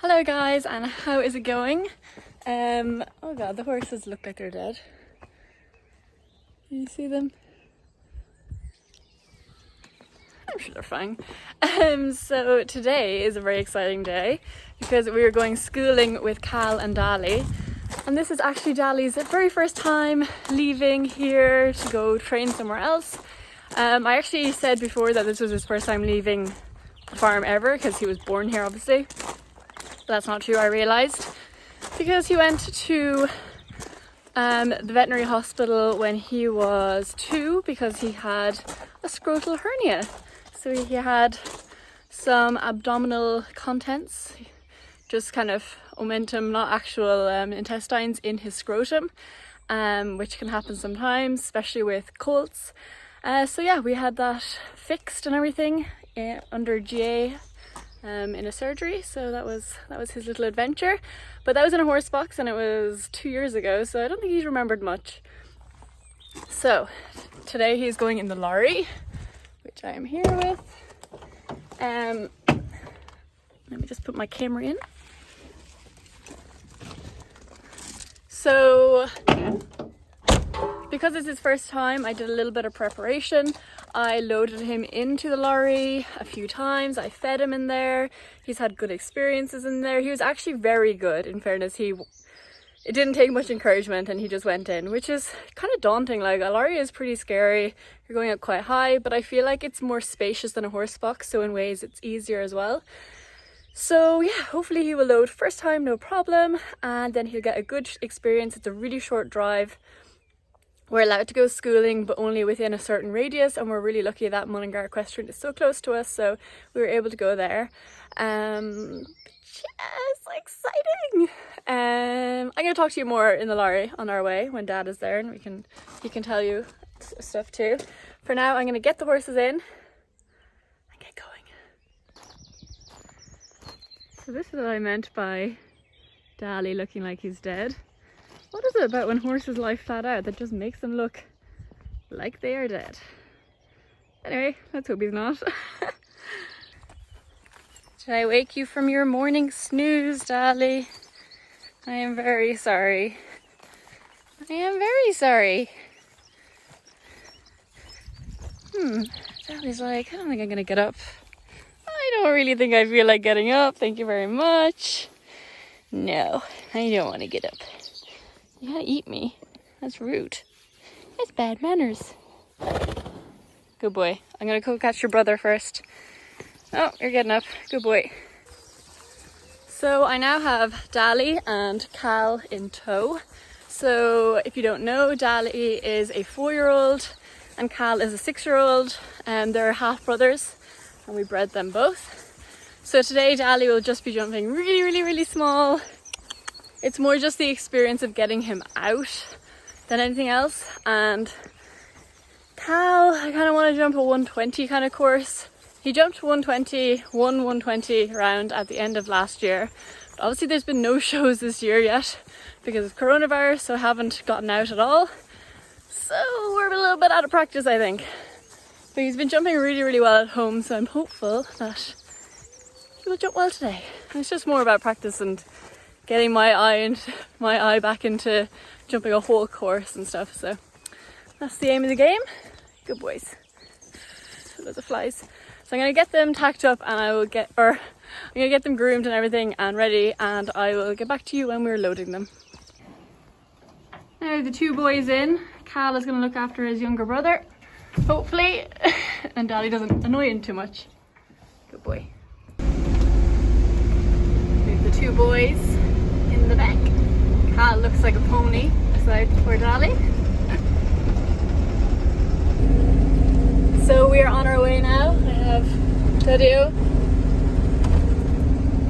Hello guys, and how is it going? Oh god, the horses look like they're dead. Can you see them? I'm sure they're fine. So today is a very exciting day because we are going schooling with Khal and Dali. And this is actually Dali's very first time leaving here to go train somewhere else. I actually said before that this was his first time leaving the farm ever because he was born here obviously. But that's not true, I realised, because he went to the veterinary hospital when he was 2 because he had a scrotal hernia. So he had some abdominal contents, just kind of omentum, not actual intestines in his scrotum, which can happen sometimes, especially with colts. So yeah, we had that fixed and everything under GA in a surgery. So that was his little adventure. But that was in a horse box and it was 2 years ago, so I don't think he's remembered much. So today he's going in the lorry, which I am here with. Let me just put my camera in. So because it's his first time, I did a little bit of preparation. I loaded him into the lorry a few times. I fed him in there. He's had good experiences in there. He was actually very good, in fairness. It didn't take much encouragement and he just went in, which is kind of daunting. Like, a lorry is pretty scary. You're going up quite high, but I feel like it's more spacious than a horse box, so in ways it's easier as well. So yeah, hopefully he will load first time, no problem, and then he'll get a good experience. It's a really short drive. We're allowed to go schooling, but only within a certain radius, and we're really lucky that Mullingar Equestrian is so close to us, so we were able to go there. Yes, exciting! I'm going to talk to you more in the lorry on our way when Dad is there, and he can tell you stuff too. For now, I'm going to get the horses in and get going. So this is what I meant by Dali looking like he's dead. What is it about when horses lie flat out that just makes them look like they are dead? Anyway, let's hope he's not. Did I wake you from your morning snooze, Dali? I am very sorry. I am very sorry. Dali's like, I don't think I'm gonna get up. I don't really think I feel like getting up. Thank you very much. No, I don't want to get up. You gotta eat me. That's rude. That's bad manners. Good boy. I'm gonna go catch your brother first. Oh, you're getting up. Good boy. So I now have Dali and Khal in tow. So if you don't know, Dali is a 4-year-old and Khal is a 6-year-old, and they're half brothers and we bred them both. So today Dali will just be jumping really, really, really small. It's more just the experience of getting him out than anything else. And Khal, I kind of want to jump a 120 kind of course. He jumped 120 round at the end of last year. But obviously there's been no shows this year yet because of coronavirus, so I haven't gotten out at all. So we're a little bit out of practice, I think. But he's been jumping really, really well at home, so I'm hopeful that he will jump well today. And it's just more about practice and getting my eye back into jumping a whole course and stuff. So that's the aim of the game. Good boys. Loads of flies. So I'm gonna get them tacked up and I'm gonna get them groomed and everything and ready, and I will get back to you when we're loading them. Now the 2 boys in. Khal is gonna look after his younger brother, hopefully, and Dali doesn't annoy him too much. Good boy. Leave the 2 boys in the back. Khal looks like a pony aside for Dali. So we are on our way now. I have Tadio.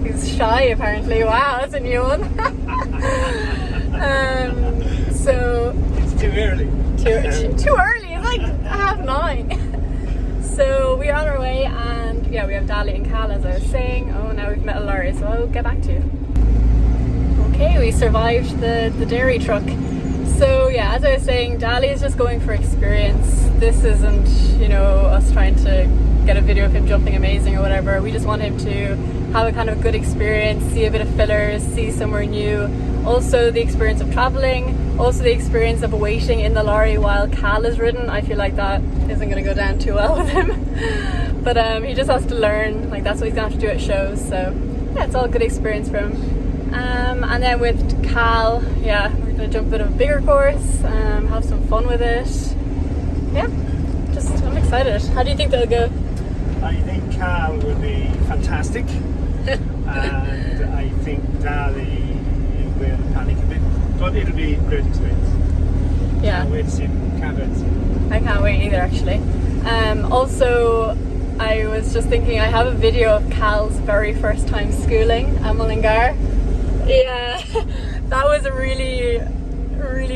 He's shy apparently. Wow, that's a new one. So it's too early. Too early. It's like 9:30. So we're on our way, and yeah, we have Dali and Khal, as I was saying. Oh, now we've met a lorry, so I'll get back to you. Okay, we survived the dairy truck. So yeah, as I was saying, Dali is just going for experience. This isn't, us trying to get a video of him jumping amazing or whatever. We just want him to have a kind of good experience, see a bit of fillers, see somewhere new. Also the experience of traveling, also the experience of waiting in the lorry while Khal is ridden. I feel like that isn't going to go down too well with him. But he just has to learn, like that's what he's going to have to do at shows. So yeah, it's all a good experience for him. And then with Khal, yeah, we're going to jump a bit of a bigger course, have some fun with it. Yeah, I'm excited. How do you think they'll go? I think Khal will be fantastic, and I think Dali will panic a bit, but it'll be a great experience. Yeah. Can't wait to see him. Can't wait to see him. I can't wait either, actually. Also, I was just thinking, I have a video of Khal's very first time schooling at Mullingar. Yeah, that was really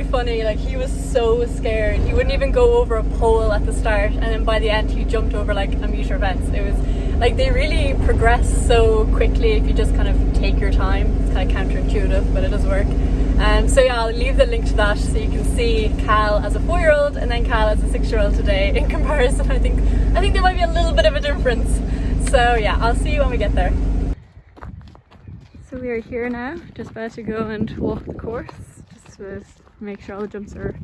funny. Like, he was so scared. He wouldn't even go over a pole at the start, and then by the end he jumped over like a metre fence. It was like, they really progress so quickly if you just kind of take your time. It's kind of counterintuitive, but it does work. So yeah, I'll leave the link to that so you can see Khal as a 4-year-old and then Khal as a 6-year-old today in comparison. I think there might be a little bit of a difference. So yeah, I'll see you when we get there. So we are here now, just about to go and walk the course, just to make sure all the jumps are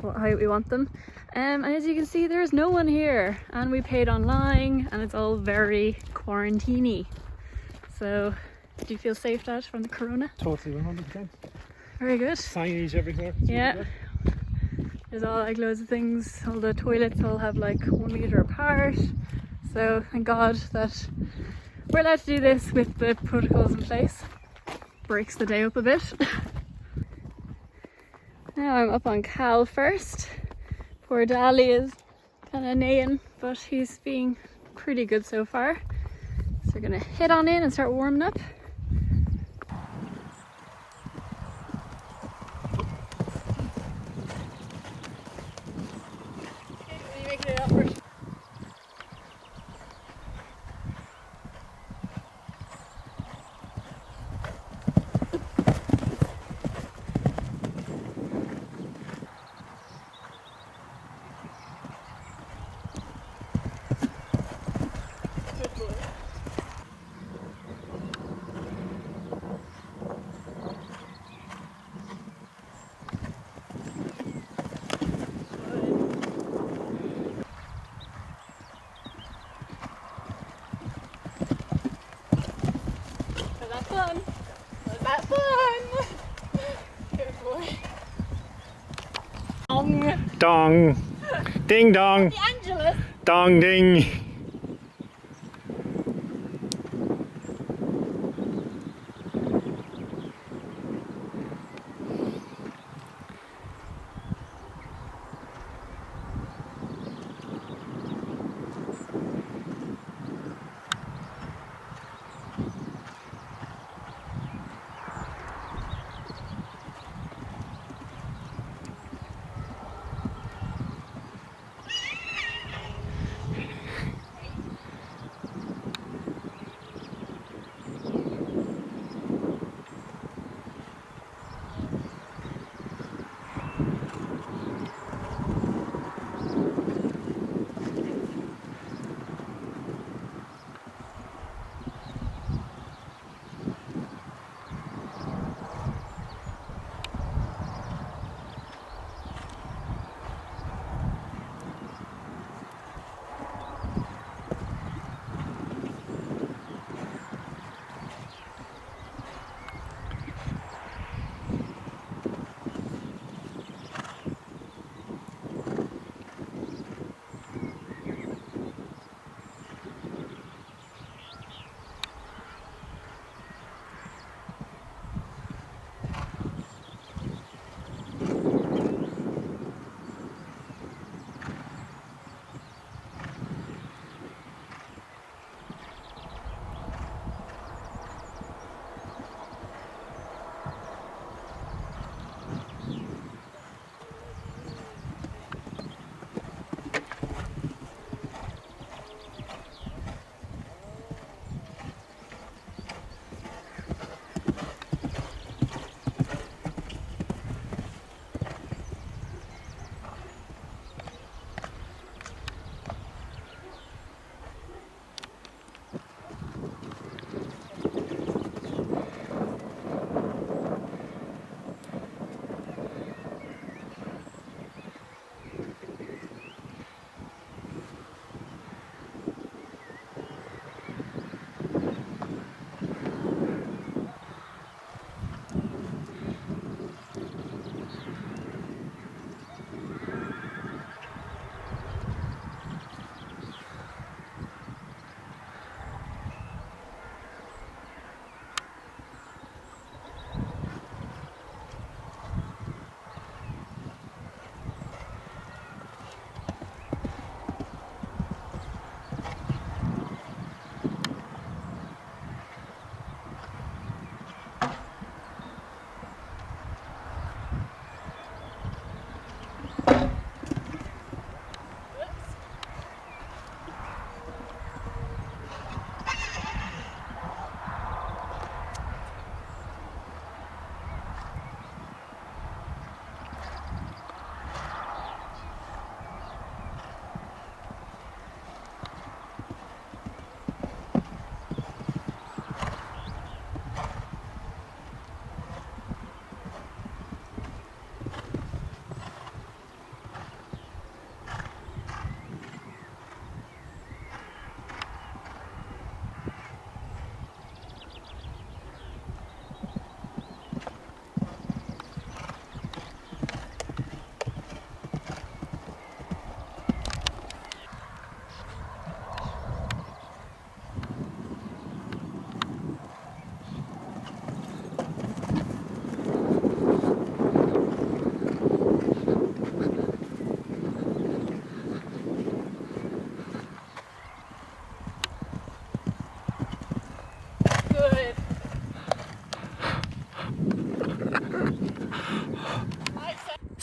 what height we want them. And as you can see, there's no one here, and we paid online, and it's all very quarantine-y. So, do you feel safe, Dad, from the corona? Totally, 100%. Very good. Signage everywhere. Yeah. There's all like loads of things. All the toilets all have like 1 metre apart. So thank God that we're allowed to do this with the protocols in place. Breaks the day up a bit. Now I'm up on Khal first. Poor Dali is kind of neighing, but he's being pretty good so far. So we're gonna head on in and start warming up. Was that fun? Good boy. Dong. Dong. Ding dong. The Angelus. Dong ding.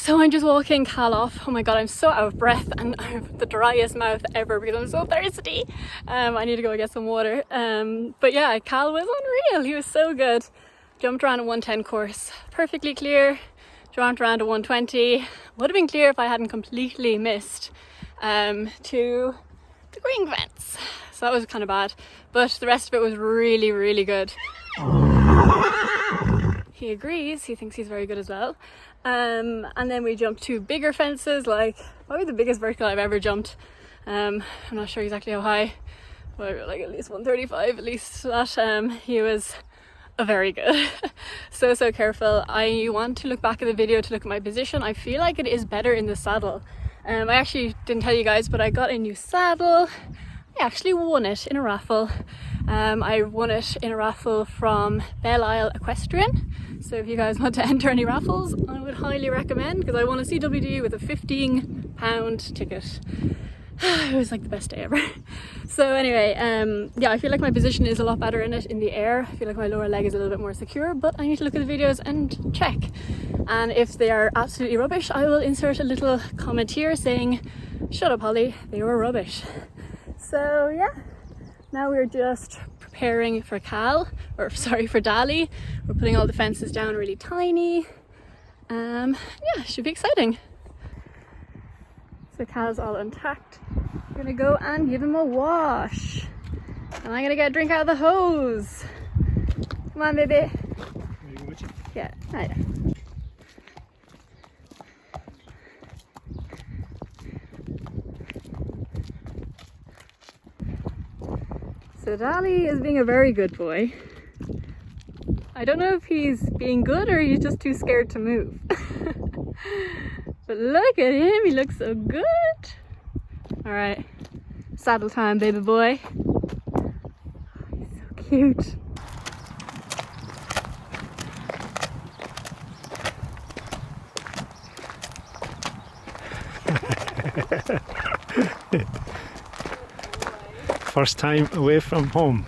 So I'm just walking Khal off. Oh my god, I'm so out of breath and I have the driest mouth ever because I'm so thirsty. I need to go get some water. But yeah, Khal was unreal. He was so good. Jumped around a 110 course, perfectly clear. Jumped around a 120. Would have been clear if I hadn't completely missed to the green fence. So that was kind of bad. But the rest of it was really, really good. He agrees. He thinks he's very good as well. And then we jumped two bigger fences, like probably the biggest vertical I've ever jumped. I'm not sure exactly how high, but like at least 135, at least that. He was very good. So careful. I want to look back at the video to look at my position. I feel like it is better in the saddle. I actually didn't tell you guys, but I got a new saddle. I actually won it in a raffle. I won it in a raffle from Belle Isle Equestrian. So if you guys want to enter any raffles, I would highly recommend, because I won a CWD with a £15 ticket. It was like the best day ever. So anyway, yeah, I feel like my position is a lot better in it in the air. I feel like my lower leg is a little bit more secure, but I need to look at the videos and check. And if they are absolutely rubbish, I will insert a little comment here saying, shut up Holly, they were rubbish. So yeah, now we're just preparing for Khal, or sorry, for Dali. We're putting all the fences down really tiny. Yeah, should be exciting. So Khal's all intact. I'm gonna go and give him a wash. And I'm gonna get a drink out of the hose. Come on, baby. Yeah, oh, yeah. So Dali is being a very good boy. I don't know if he's being good or he's just too scared to move. But look at him, he looks so good. All right, saddle time, baby boy. He's so cute. First time away from home.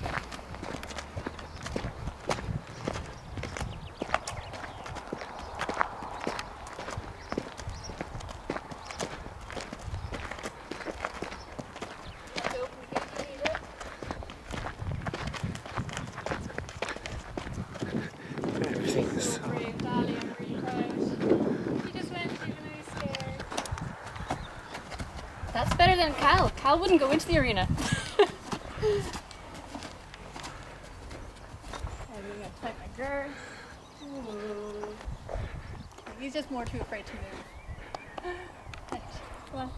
Everything's That's better than Khal. Khal wouldn't go into the arena. I'm gonna tighten my girth. Ooh. He's just more too afraid to move. Right. Come on.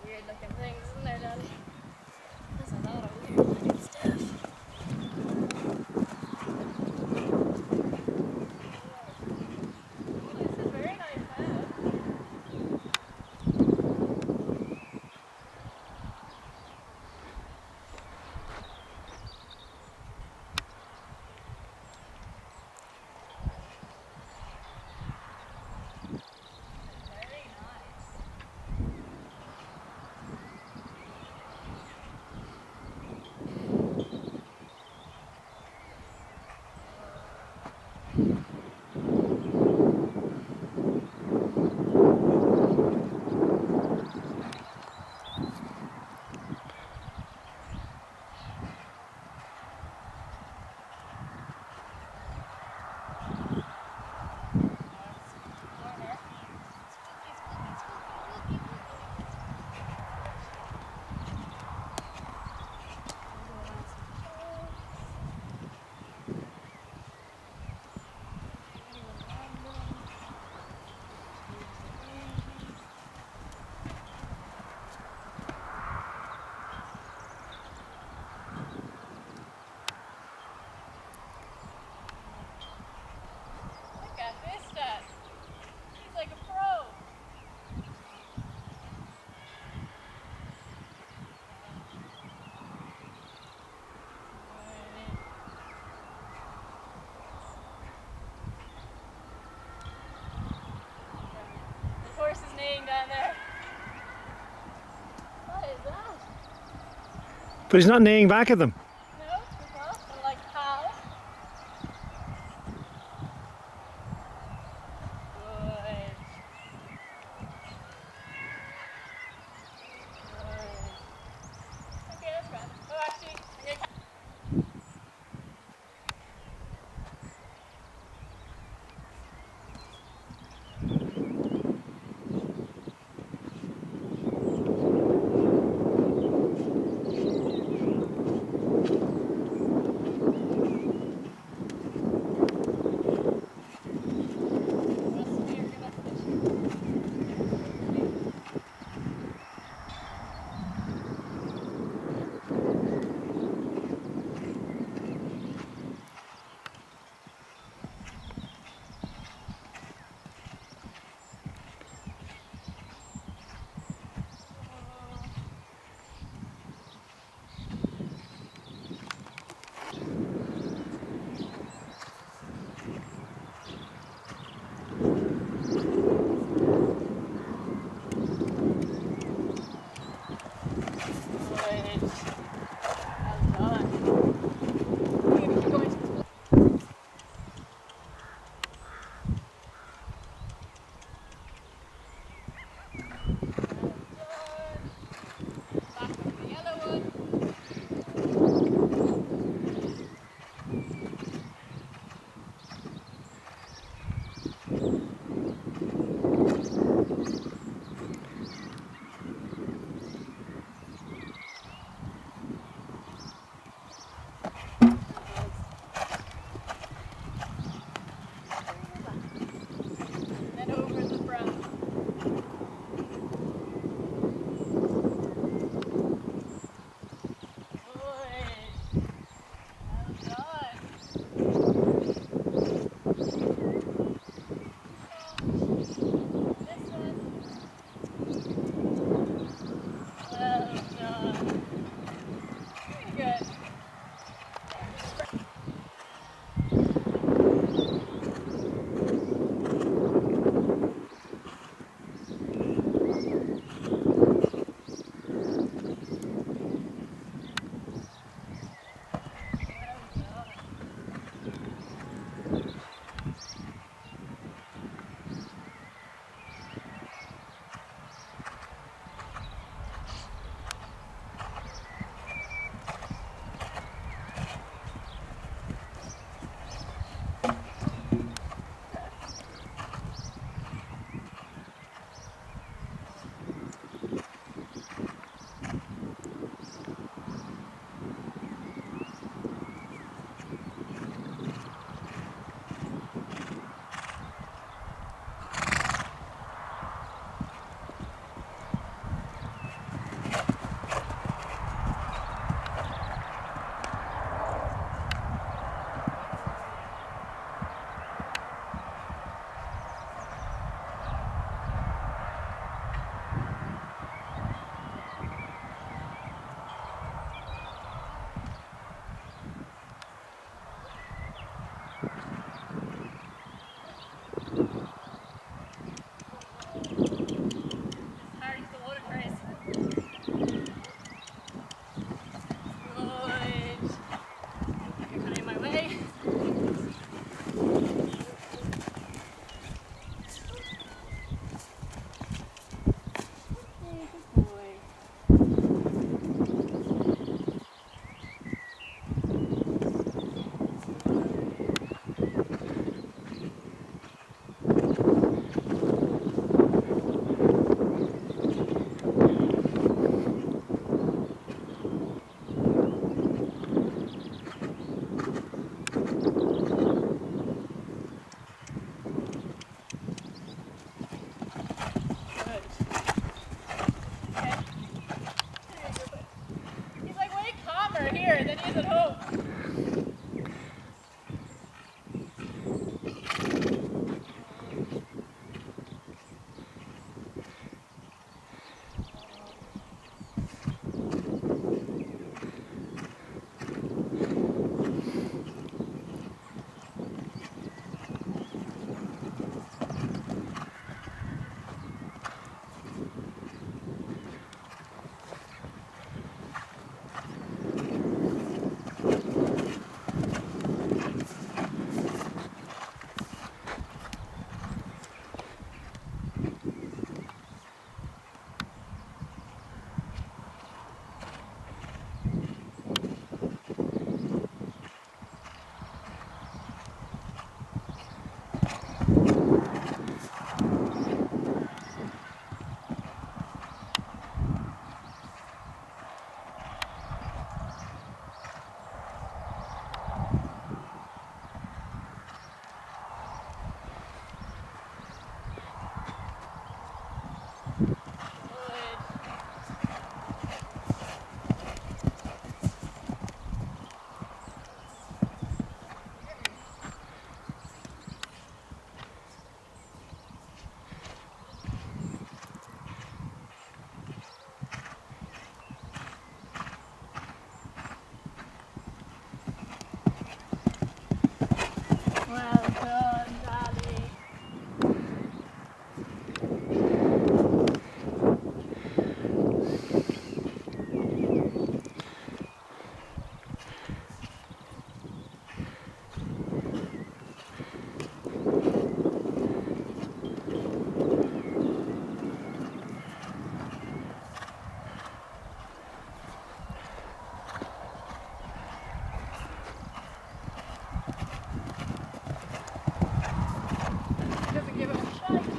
Weird looking things, isn't there, Dali? There's a lot of weird looking stuff. Oh, this is very nice, huh? neighing down there. What is that? But he's not neighing back at them. No, he's not. I'm like, how? Good. Okay, that's grand. Oh, actually, I'm gonna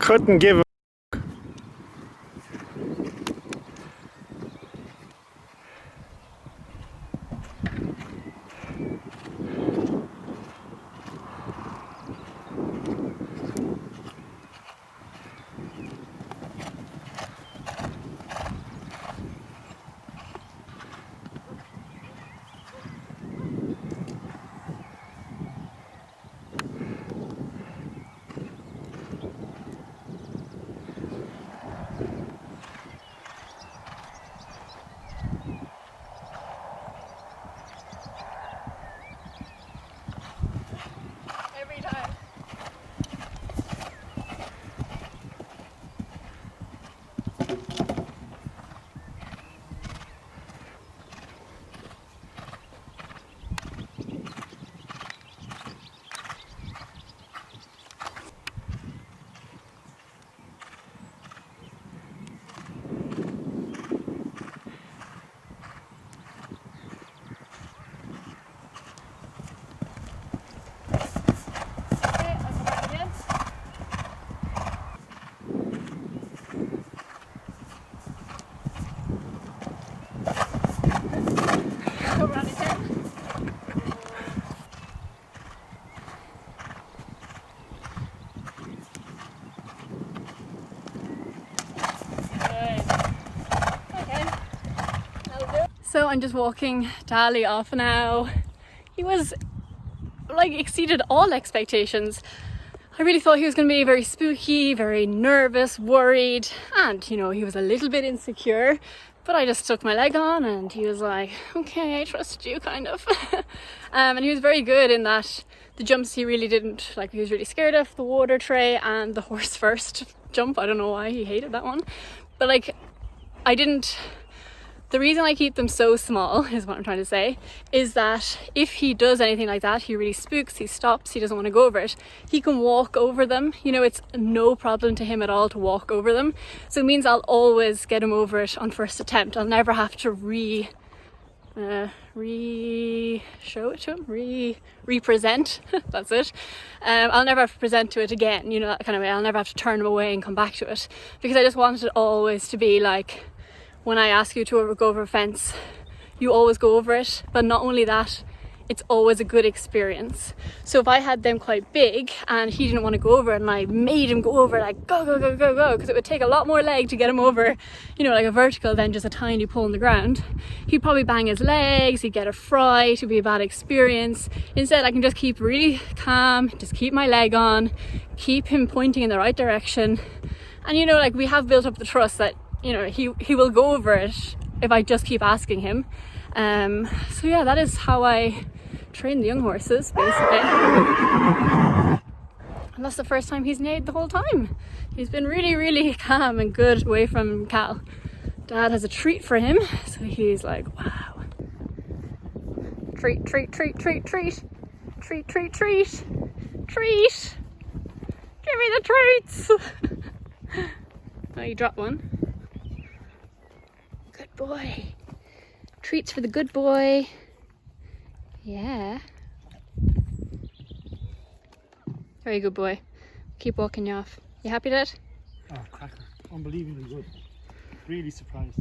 couldn't give a every time. So I'm just walking Dali off now. He was like exceeded all expectations. I really thought he was going to be very spooky, very nervous, worried, and you know, he was a little bit insecure, but I just stuck my leg on and he was like, okay, I trust you, kind of. And he was very good in that the jumps he really didn't, like, he was really scared of the water tray and the horse first jump. I don't know why he hated that one, but like, the reason I keep them so small, is what I'm trying to say, is that if he does anything like that, he really spooks, he stops, he doesn't want to go over it, he can walk over them. You know, it's no problem to him at all to walk over them. So it means I'll always get him over it on first attempt. I'll never have to show it to him, represent, that's it. I'll never have to present to it again, you know, that kind of way. I'll never have to turn him away and come back to it, because I just want it always to be like, when I ask you to go over a fence, you always go over it. But not only that, it's always a good experience. So if I had them quite big and he didn't want to go over it and I made him go over, like go, because it would take a lot more leg to get him over, you know, like a vertical than just a tiny pull on the ground, he'd probably bang his legs, he'd get a fright, it'd be a bad experience. Instead, I can just keep really calm, just keep my leg on, keep him pointing in the right direction. And you know, like, we have built up the trust that, you know, he will go over it if I just keep asking him. So yeah, that is how I train the young horses, basically. And that's the first time he's neighed the whole time. He's been really, really calm and good away from Khal. Dad has a treat for him, so he's like, wow. Treat, treat, treat, treat, treat. Treat, treat, treat. Treat. Give me the treats. Oh, you dropped one. Good boy. Treats for the good boy. Yeah. Very good boy. Keep walking you off. You happy, Dad? Oh, cracker. Unbelievably good. Really surprised.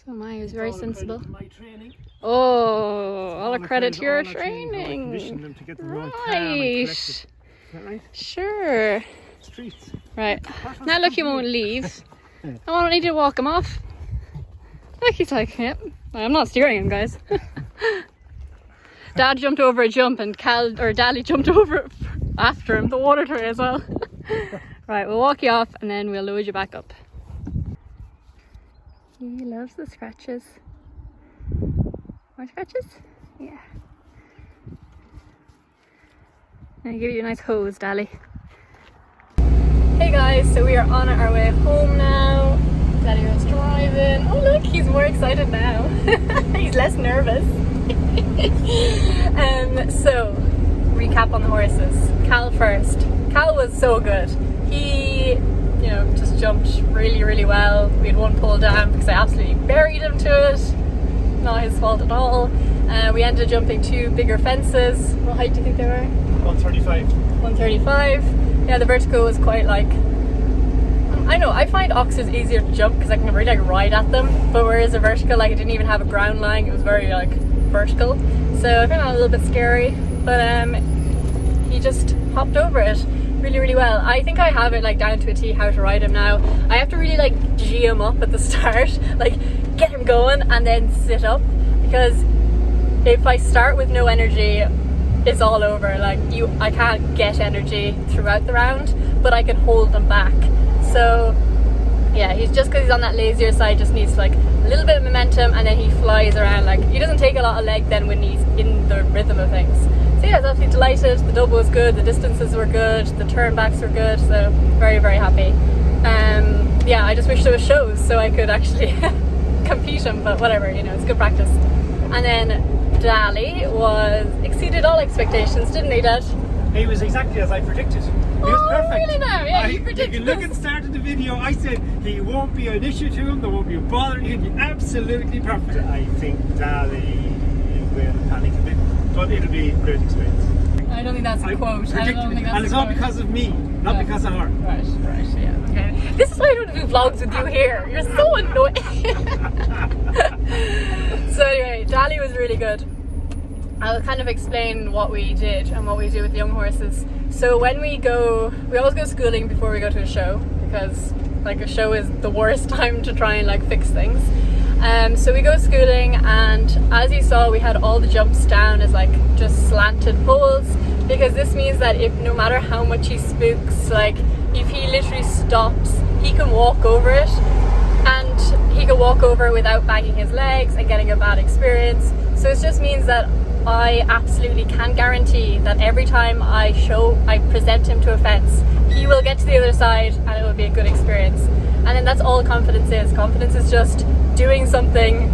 So am I. He was very sensible. My training. Oh, all the credit to your training. Them to get them Right. Is that right? Sure. Streets. Right. Now look, he won't leave. I won't need to walk him off. Look, he's like, yep. I'm not steering him, guys. Dad jumped over a jump and Dali jumped over it after him, the water tray as well. Right, we'll walk you off and then we'll load you back up. He loves the scratches. More scratches? Yeah. I'll give you a nice hose, Dali. Hey guys, so we are on our way home now. Daddy was driving. Oh look, he's more excited now. He's less nervous. So, recap on the horses. Khal first. Khal was so good. He, you know, just jumped really, really well. We had one pull down because I absolutely buried him to it. Not his fault at all. We ended up jumping 2 bigger fences. What height do you think they were? 135. 135. Yeah, the vertical was quite like I know, I find oxes easier to jump because I can really like ride at them, but whereas a vertical, like it didn't even have a ground line, it was very like vertical, so I found that a little bit scary, but he just hopped over it really, really well. I think I have it like down to a T how to ride him now. I have to really like G him up at the start, like get him going and then sit up, because if I start with no energy, it's all over. Like I can't get energy throughout the round, but I can hold them back. So yeah, he's just, because he's on that lazier side, just needs like a little bit of momentum, and then he flies around. Like he doesn't take a lot of leg then when he's in the rhythm of things. So yeah, I was absolutely delighted. The double was good, the distances were good, the turnbacks were good, so very, very happy. Yeah, I just wish there was shows so I could actually compete him, but whatever, you know, it's good practice. And then Dali exceeded all expectations, didn't he, Dad? He was exactly as I predicted. He was perfect. Really now? Yeah, you predicted If you look at the start of the video, I said he won't be an issue to him, there won't be a bother, he'll be absolutely perfect. I think Dali will panic a bit, but it'll be a great experience. I don't think that's a quote. I don't think that's and it's all because of me, not because of her. Right, yeah, okay. This is why I don't do vlogs with you here. You're so annoying. So anyway, Dali was really good. I'll kind of explain what we did and what we do with young horses. So when we always go schooling before we go to a show, because like a show is the worst time to try and like fix things. So we go schooling, and as you saw, we had all the jumps down as like just slanted poles, because this means that if no matter how much he spooks, like if he literally stops, he can walk over it, and he can walk over without banging his legs and getting a bad experience. So it just means that I absolutely can guarantee that every time I present him to a fence, he will get to the other side and it will be a good experience. And then that's all confidence is. Confidence is just doing something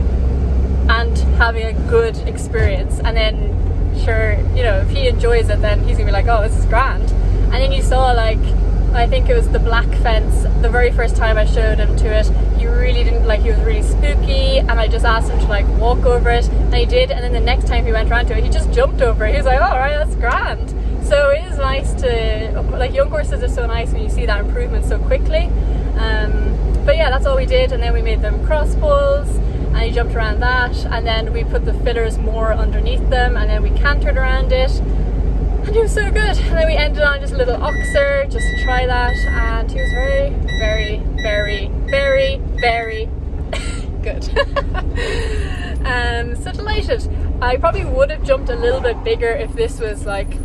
and having a good experience. And then sure, you know, if he enjoys it, then he's gonna be like, oh, this is grand. And then you saw, like, I think it was the black fence, the very first time I showed him to it, he really didn't, like, he was really spooky, and I just asked him to like walk over it, and he did. And then the next time he went around to it, he just jumped over it. He was like, all right, that's grand. So it is nice to, like, young horses are so nice when you see that improvement so quickly. But yeah, that's all we did. And then we made them cross poles, and he jumped around that, and then we put the fillers more underneath them, and then we cantered around it, and he was so good. And then we ended on just a little oxer just to try that, and he was very, very, very, very, very good. So delighted. I probably would have jumped a little bit bigger if this was like,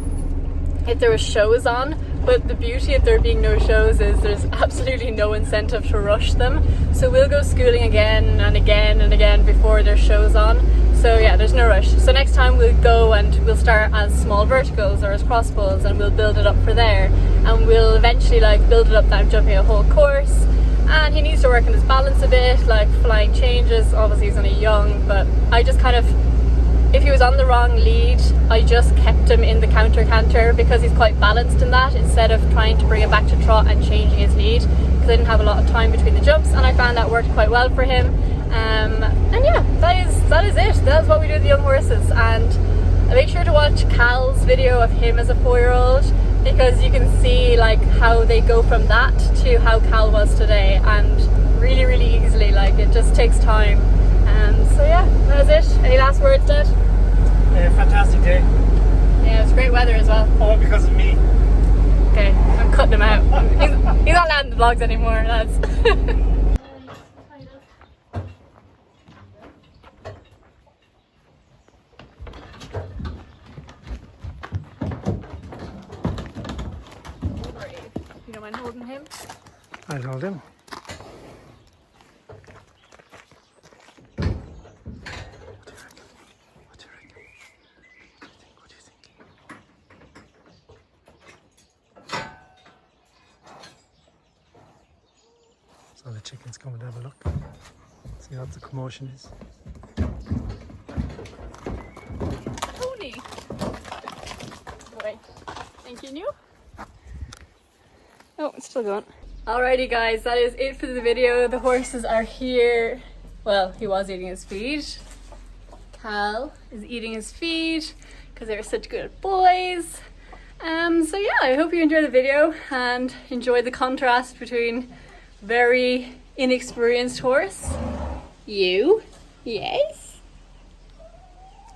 if there were shows on, but the beauty of there being no shows is there's absolutely no incentive to rush them. So we'll go schooling again and again and again before there's shows on. So yeah, there's no rush. So next time we'll go and we'll start as small verticals or as cross poles, and we'll build it up for there. And we'll eventually like build it up that I'm jumping a whole course. And he needs to work on his balance a bit, like flying changes. Obviously he's only young, but I just kind of, if he was on the wrong lead, I just kept him in the canter because he's quite balanced in that, instead of trying to bring him back to trot and changing his lead, because I didn't have a lot of time between the jumps, and I found that worked quite well for him. And yeah, that is it. That's what we do with the young horses. And make sure to watch Khal's video of him as a 4-year-old, because you can see like how they go from that to how Khal was today, and really, really easily. Like, it just takes time. So yeah, that was it. Any last words, Dad? Fantastic day. Yeah, it was great weather as well. All because of me. Okay, I'm cutting him out. He's not allowed in the vlogs anymore, lads. You don't mind holding him? I'll hold him. So the chicken's coming to have a look. See what the commotion is. Tony! Boy, thank you. Oh, it's still going. Alrighty guys, that is it for the video. The horses are here. Well, he was eating his feed. Khal is eating his feed because they're such good boys. So yeah, I hope you enjoyed the video and enjoyed the contrast between very inexperienced horse. You, yes.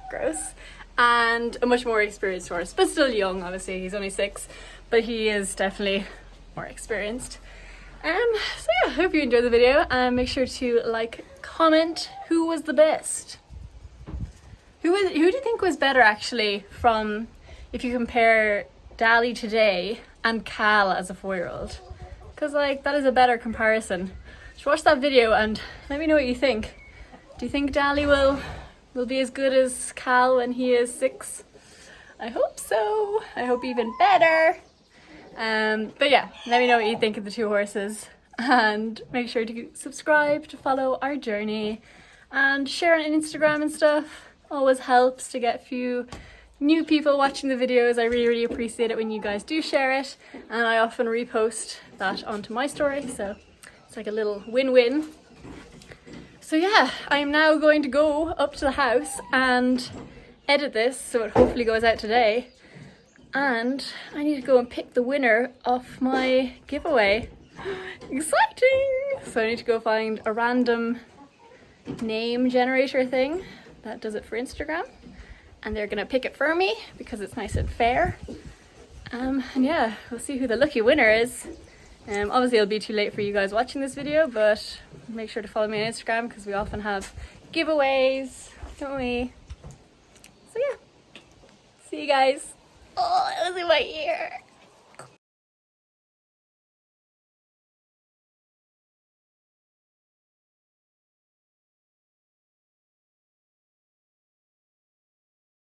Gross. And a much more experienced horse, but still young, obviously. He's only 6, but he is definitely more experienced. So yeah, I hope you enjoyed the video, and make sure to like, comment who was the best. Who do you think was better actually, from if you compare Dali today and Khal as a 4-year-old? Because like that is a better comparison. Just watch that video and let me know what you think. Do you think Dali will be as good as Khal when he is 6? I hope so. I hope even better. But yeah, let me know what you think of the 2 horses, and make sure to subscribe to follow our journey, and share on Instagram and stuff. Always helps to get a few new people watching the videos. I really appreciate it when you guys do share it, and I often repost that onto my story, so it's like a little win-win. So yeah, I'm now going to go up to the house and edit this so it hopefully goes out today. And I need to go and pick the winner of my giveaway. Exciting! So I need to go find a random name generator thing that does it for Instagram. And they're gonna pick it for me because it's nice and fair. And yeah, we'll see who the lucky winner is. Obviously it'll be too late for you guys watching this video, but make sure to follow me on Instagram because we often have giveaways, don't we? So yeah, see you guys. Oh, it was in my ear.